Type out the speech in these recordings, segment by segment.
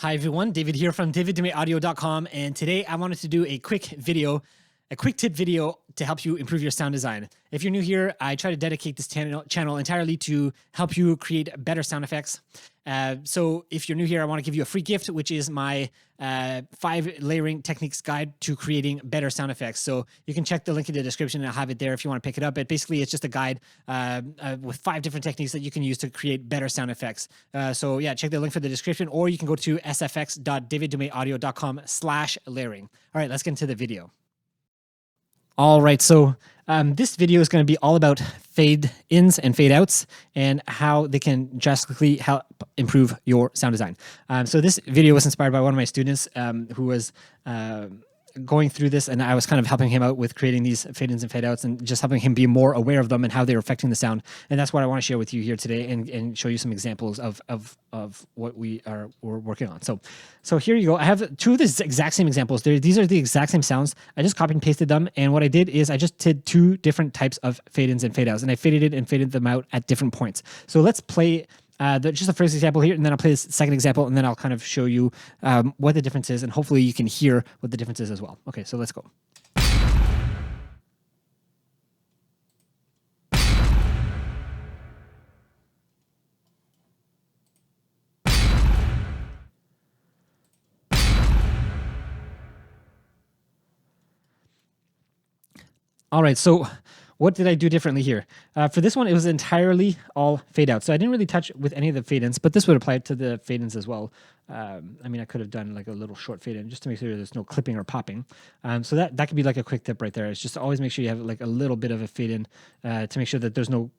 Hi everyone, David here from daviddumaisaudio.com, and today I wanted to do a quick tip video to help you improve your sound design. If you're new here, I try to dedicate this channel entirely to help you create better sound effects. So if you're new here, I want to give you a free gift, which is my 5 layering techniques guide to creating better sound effects. So you can check the link in the description and I'll have it there if you want to pick it up. But basically it's just a guide with 5 different techniques that you can use to create better sound effects. So yeah, check the link for the description, or you can go to sfx.daviddumaisaudio.com/layering. All right, let's get into the video. All right, so this video is going to be all about fade ins and fade outs and how they can drastically help improve your sound design. So this video was inspired by one of my students who was going through this, and I was kind of helping him out with creating these fade ins and fade outs and just helping him be more aware of them and how they're affecting the sound. And that's what I want to share with you here today and show you some examples of what we're working on. So here you go. I have 2 of the exact same examples. These are the exact same sounds. I just copied and pasted them. And what I did is I just did 2 different types of fade ins and fade outs, and I faded it and faded them out at different points. So let's play just the first example here, and then I'll play the second example, and then I'll kind of show you what the difference is, and hopefully you can hear what the difference is as well. Okay, so let's go. All right, so what did I do differently here? For this one, it was entirely all fade out. So I didn't really touch with any of the fade ins, but this would apply to the fade ins as well. I mean, I could have done like a little short fade in just to make sure there's no clipping or popping. So that could be like a quick tip right there. It's just always make sure you have like a little bit of a fade in to make sure that there's no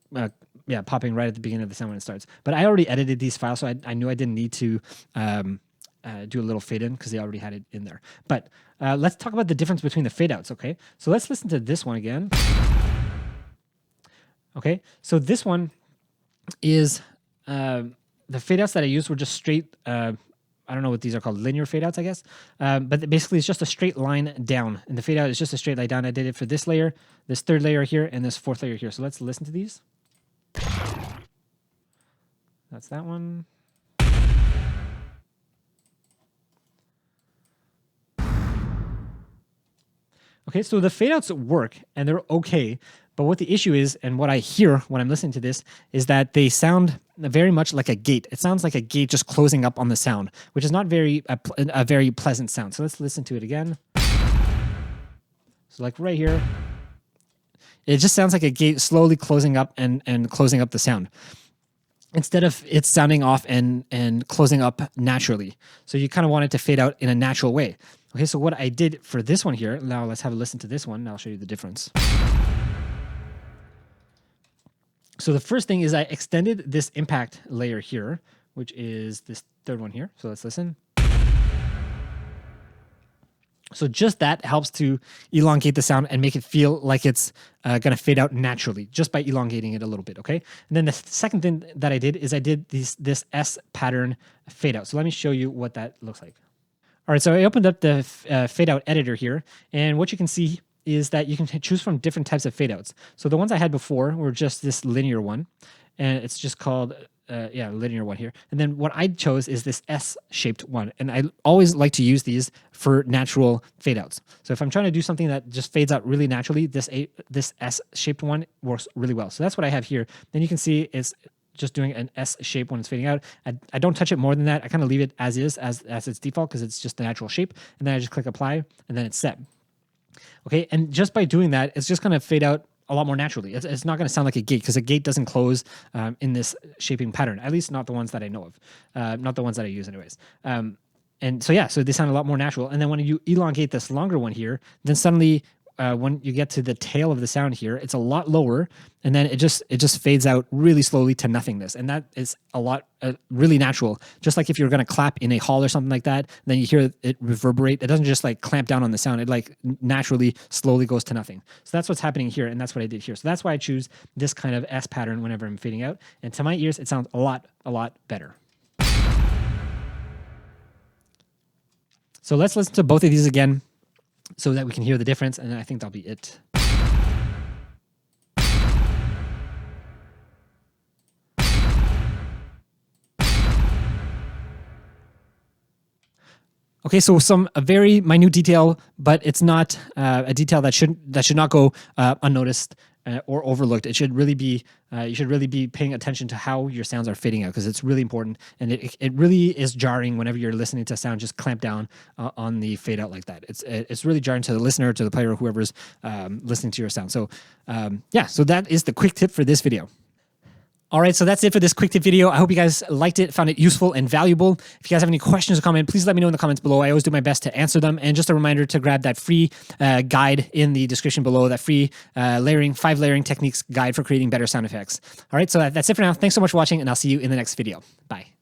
popping right at the beginning of the sound when it starts. But I already edited these files, so I knew I didn't need to do a little fade in because they already had it in there. But let's talk about the difference between the fade outs, okay? So let's listen to this one again. Okay, so this one is the fade outs that I used were just straight, I don't know what these are called, linear fade outs, I guess. But basically it's just a straight line down, and the fade out is just a straight line down. I did it for this layer, this 3rd layer here, and this 4th layer here. So let's listen to these. That's that one. Okay, so the fade outs work and they're okay, but what the issue is, and what I hear when I'm listening to this, is that they sound very much like a gate. It sounds like a gate just closing up on the sound, which is not a very pleasant sound. So let's listen to it again. So like right here, it just sounds like a gate slowly closing up and closing up the sound, instead of it sounding off and closing up naturally. So you kind of want it to fade out in a natural way. Okay, so what I did for this one here, now let's have a listen to this one, and I'll show you the difference. So the first thing is I extended this impact layer here, which is this 3rd one here. So let's listen. So just that helps to elongate the sound and make it feel like it's going to fade out naturally, just by elongating it a little bit, okay? And then the second thing that I did is I did this S pattern fade out. So let me show you what that looks like. All right, so I opened up the fade out editor here, and what you can see is that you can choose from different types of fade outs. So the ones I had before were just this linear one, and it's just called linear one here. And then what I chose is this S-shaped one, and I always like to use these for natural fade outs. So if I'm trying to do something that just fades out really naturally, this S-shaped one works really well. So that's what I have here. Then you can see it's just doing an S shape when it's fading out. I don't touch it more than that. I kind of leave it as is, as its default, because it's just the natural shape. And then I just click apply, and then it's set. Okay, and just by doing that, it's just going to fade out a lot more naturally. It's not going to sound like a gate, because a gate doesn't close in this shaping pattern, at least not the ones that I know of, not the ones that I use anyways. And so yeah, so they sound a lot more natural. And then when you elongate this longer one here, then suddenly when you get to the tail of the sound here, it's a lot lower, and then it just fades out really slowly to nothingness, and that is a lot really natural. Just like if you're going to clap in a hall or something like that, then you hear it reverberate. It doesn't just like clamp down on the sound; it like naturally slowly goes to nothing. So that's what's happening here, and that's what I did here. So that's why I choose this kind of S pattern whenever I'm fading out, and to my ears, it sounds a lot better. So let's listen to both of these again, so that we can hear the difference, and I think that'll be it. Okay, so a very minute detail, but it's not a detail that should not go unnoticed or overlooked. It should really be you should really be paying attention to how your sounds are fading out, because it's really important, and it really is jarring whenever you're listening to a sound just clamp down on the fade out like that. It's really jarring to the listener, to the player, or whoever's listening to your sound. So yeah, so that is the quick tip for this video. All right, so that's it for this quick tip video. I hope you guys liked it, found it useful and valuable. If you guys have any questions or comments, please let me know in the comments below. I always do my best to answer them. And just a reminder to grab that free guide in the description below, that free 5 layering techniques guide for creating better sound effects. All right, so that's it for now. Thanks so much for watching, and I'll see you in the next video. Bye.